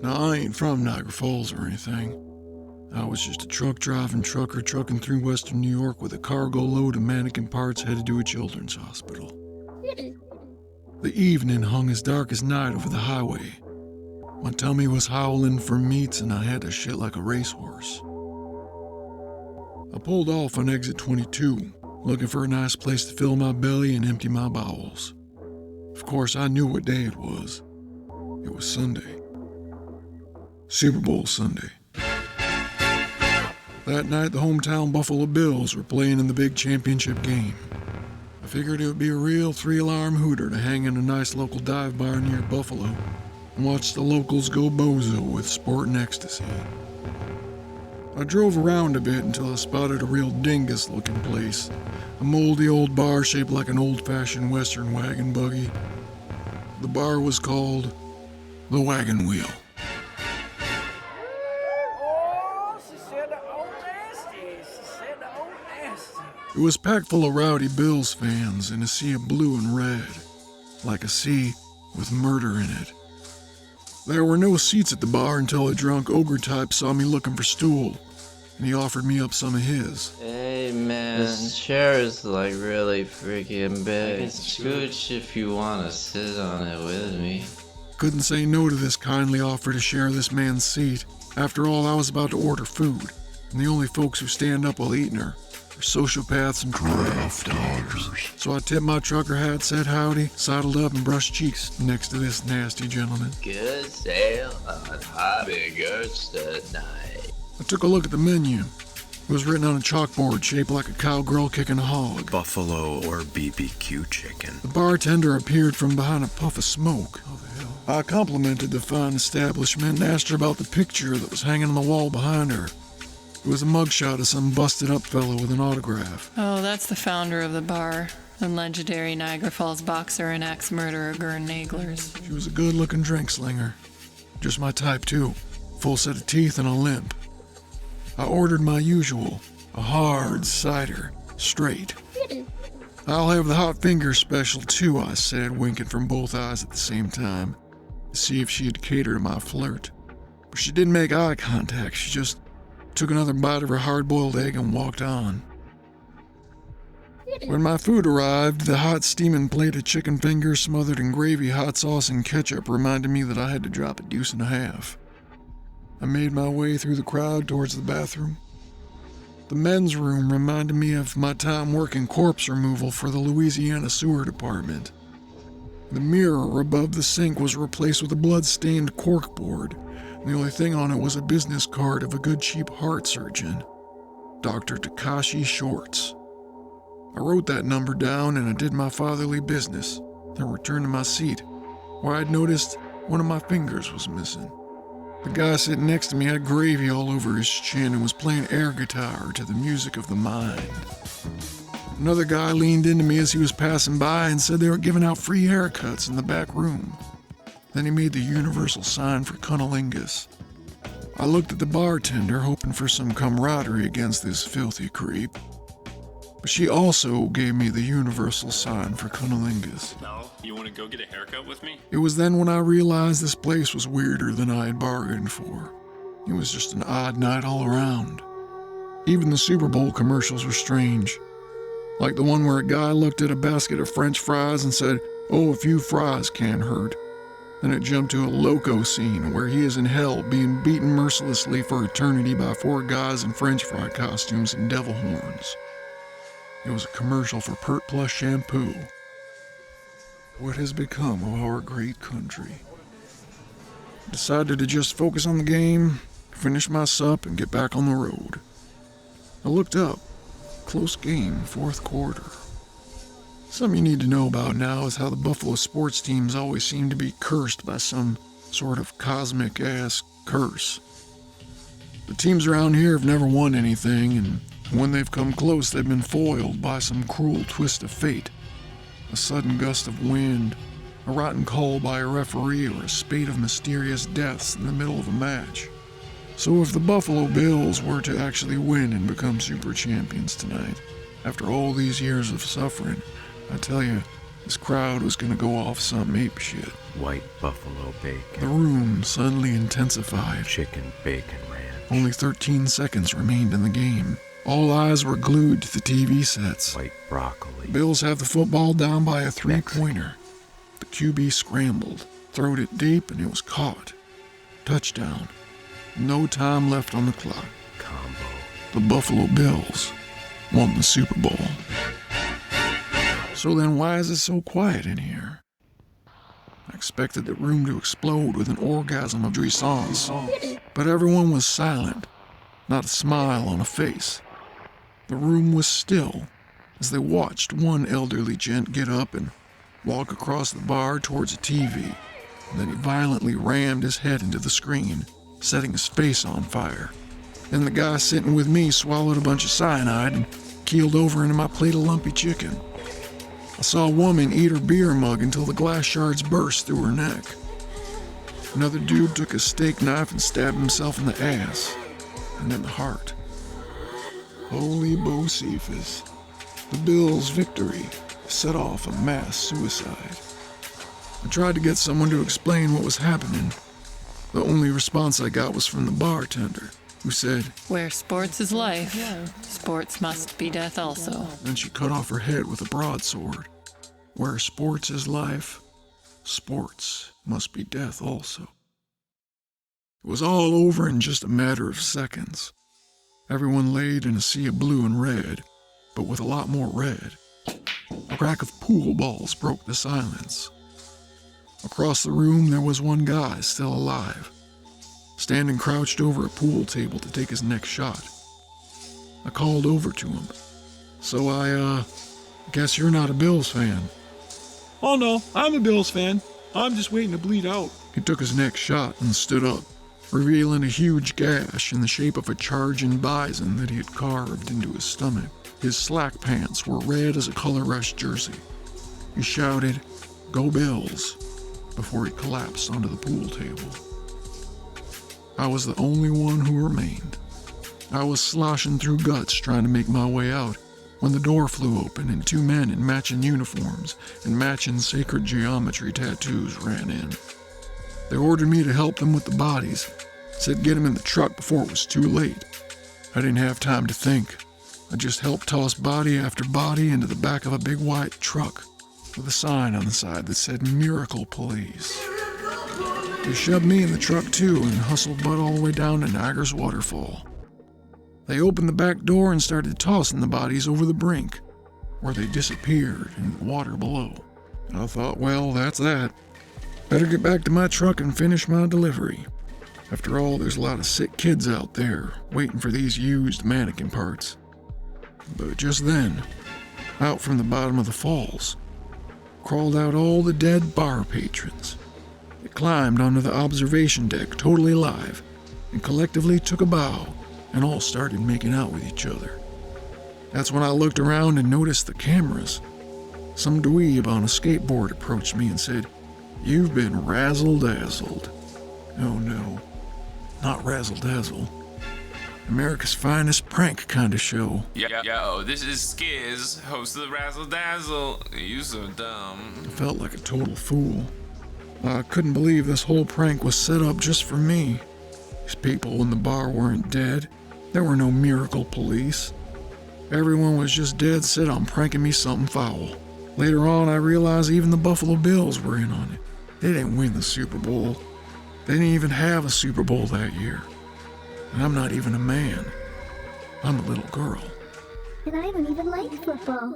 Now, I ain't from Niagara Falls or anything. I was just a truck-driving trucker trucking through western New York with a cargo load of mannequin parts headed to a children's hospital. The evening hung as dark as night over the highway. My tummy was howling for meats and I had to shit like a racehorse. I pulled off on exit 22, looking for a nice place to fill my belly and empty my bowels. Of course, I knew what day it was. It was Sunday. Super Bowl Sunday. That night, the hometown Buffalo Bills were playing in the big championship game. I figured it would be a real three-alarm hooter to hang in a nice local dive bar near Buffalo and watch the locals go bozo with sport and ecstasy. I drove around a bit until I spotted a real dingus-looking place, a moldy old bar shaped like an old-fashioned western wagon buggy. The bar was called The Wagon Wheel. It was packed full of rowdy Bills fans in a sea of blue and red, like a sea with murder in it. There were no seats at the bar until a drunk ogre type saw me looking for stool, and he offered me up some of his. Hey man, this chair is like really freaking big. I can scooch if you want to sit on it with me. Couldn't say no to this kindly offer to share this man's seat. After all, I was about to order food, and the only folks who stand up while eating are sociopaths and draft doggers. So I tipped my trucker hat, said howdy, sidled up and brushed cheeks next to this nasty gentleman. Good sail on hobby girls tonight. I took a look at the menu. It was written on a chalkboard shaped like a cowgirl kicking a hog. Buffalo or BBQ chicken. The bartender appeared from behind a puff of smoke. I complimented the fine establishment and asked her about the picture that was hanging on the wall behind her. It was a mugshot of some busted-up fellow with an autograph. Oh, that's the founder of the bar, the legendary Niagara Falls boxer and ex-murderer Gern Naglers. She was a good-looking drink slinger. Just my type, too. Full set of teeth and a limp. I ordered my usual, a hard cider, straight. I'll have the hot finger special, too, I said, winking from both eyes at the same time, to see if she'd cater to my flirt. But she didn't make eye contact. She just took another bite of her hard-boiled egg and walked on. When my food arrived, the hot steaming plate of chicken fingers smothered in gravy, hot sauce, and ketchup reminded me that I had to drop a deuce and a half. I made my way through the crowd towards the bathroom. The men's room reminded me of my time working corpse removal for the Louisiana Sewer Department. The mirror above the sink was replaced with a blood-stained corkboard. The only thing on it was a business card of a good cheap heart surgeon, Dr. Takashi Shorts. I wrote that number down and I did my fatherly business, then returned to my seat, where I'd noticed one of my fingers was missing. The guy sitting next to me had gravy all over his chin and was playing air guitar to the music of the mind. Another guy leaned into me as he was passing by and said they were giving out free haircuts in the back room. Then he made the universal sign for cunnilingus. I looked at the bartender, hoping for some camaraderie against this filthy creep. But she also gave me the universal sign for cunnilingus. No, you want to go get a haircut with me? It was then when I realized this place was weirder than I had bargained for. It was just an odd night all around. Even the Super Bowl commercials were strange. Like the one where a guy looked at a basket of French fries and said, "Oh, a few fries can't hurt." Then it jumped to a loco scene where he is in hell being beaten mercilessly for eternity by 4 guys in French fry costumes and devil horns. It was a commercial for Pert Plus shampoo. What has become of our great country? I decided to just focus on the game, finish my sup, and get back on the road. I looked up. Close game, 4th quarter. Something you need to know about now is how the Buffalo sports teams always seem to be cursed by some sort of cosmic-ass curse. The teams around here have never won anything, and when they've come close, they've been foiled by some cruel twist of fate. A sudden gust of wind, a rotten call by a referee, or a spate of mysterious deaths in the middle of a match. So if the Buffalo Bills were to actually win and become super champions tonight, after all these years of suffering, I tell you, This crowd was gonna go off some ape shit. White buffalo The bacon, room suddenly intensified. chicken bacon ranch, Only 13 seconds remained in the game. All eyes were glued to the TV sets. white broccoli, The Bills have the football down by a three-pointer. The QB scrambled, throwed it deep, and it was caught. Touchdown. No time left on the clock. combo, The Buffalo Bills won the Super Bowl. So then why is it so quiet in here? I expected the room to explode with an orgasm of jouissance, but everyone was silent, not a smile on a face. The room was still as they watched one elderly gent get up and walk across the bar towards a TV. And then he violently rammed his head into the screen, setting his face on fire. Then the guy sitting with me swallowed a bunch of cyanide and keeled over into my plate of lumpy chicken. I saw a woman eat her beer mug until the glass shards burst through her neck. Another dude took a steak knife and stabbed himself in the ass, and then the heart. Holy Bocephus. The Bills' victory set off a mass suicide. I tried to get someone to explain what was happening. The only response I got was from the bartender, who said, Where sports is life, sports must be death also. then she cut off her head with a broadsword. Where sports is life, sports must be death also. It was all over in just a matter of seconds. Everyone laid in a sea of blue and red, but with a lot more red. A crack of pool balls broke the silence. Across the room, there was one guy still alive, standing crouched over a pool table to take his next shot. I called over to him. So I guess you're not a Bills fan. Oh no, I'm a Bills fan. I'm just waiting to bleed out. He took his next shot and stood up, revealing a huge gash in the shape of a charging bison that he had carved into his stomach. His slack pants were red as a color rush jersey. He shouted, "Go Bills," before he collapsed onto the pool table. I was the only one who remained. I was sloshing through guts trying to make my way out when the door flew open and two men in matching uniforms and matching sacred geometry tattoos ran in. They ordered me to help them with the bodies, said get them in the truck before it was too late. I didn't have time to think. I just helped toss body after body into the back of a big white truck with a sign on the side that said Miracle Police. They shoved me in the truck too and hustled Bud all the way down to Niagara's waterfall. They opened the back door and started tossing the bodies over the brink, where they disappeared in the water below. I thought, well, that's that. Better get back to my truck and finish my delivery. After all, there's a lot of sick kids out there waiting for these used mannequin parts. But just then, out from the bottom of the falls, crawled out all the dead bar patrons. They climbed onto the observation deck totally alive and collectively took a bow and all started making out with each other. That's when I looked around and noticed the cameras. Some dweeb on a skateboard approached me and said, "You've been razzle-dazzled." Oh no, not razzle-dazzle. America's finest prank kind of show. Yo, this is Skiz, host of the Razzle Dazzle. You so dumb. I felt like a total fool. I couldn't believe this whole prank was set up just for me. These people in the bar weren't dead. There were no miracle police. Everyone was just dead set on pranking me something foul. Later on, I realized even the Buffalo Bills were in on it. They didn't win the Super Bowl. They didn't even have a Super Bowl that year. And I'm not even a man. I'm a little girl. And I don't even like football.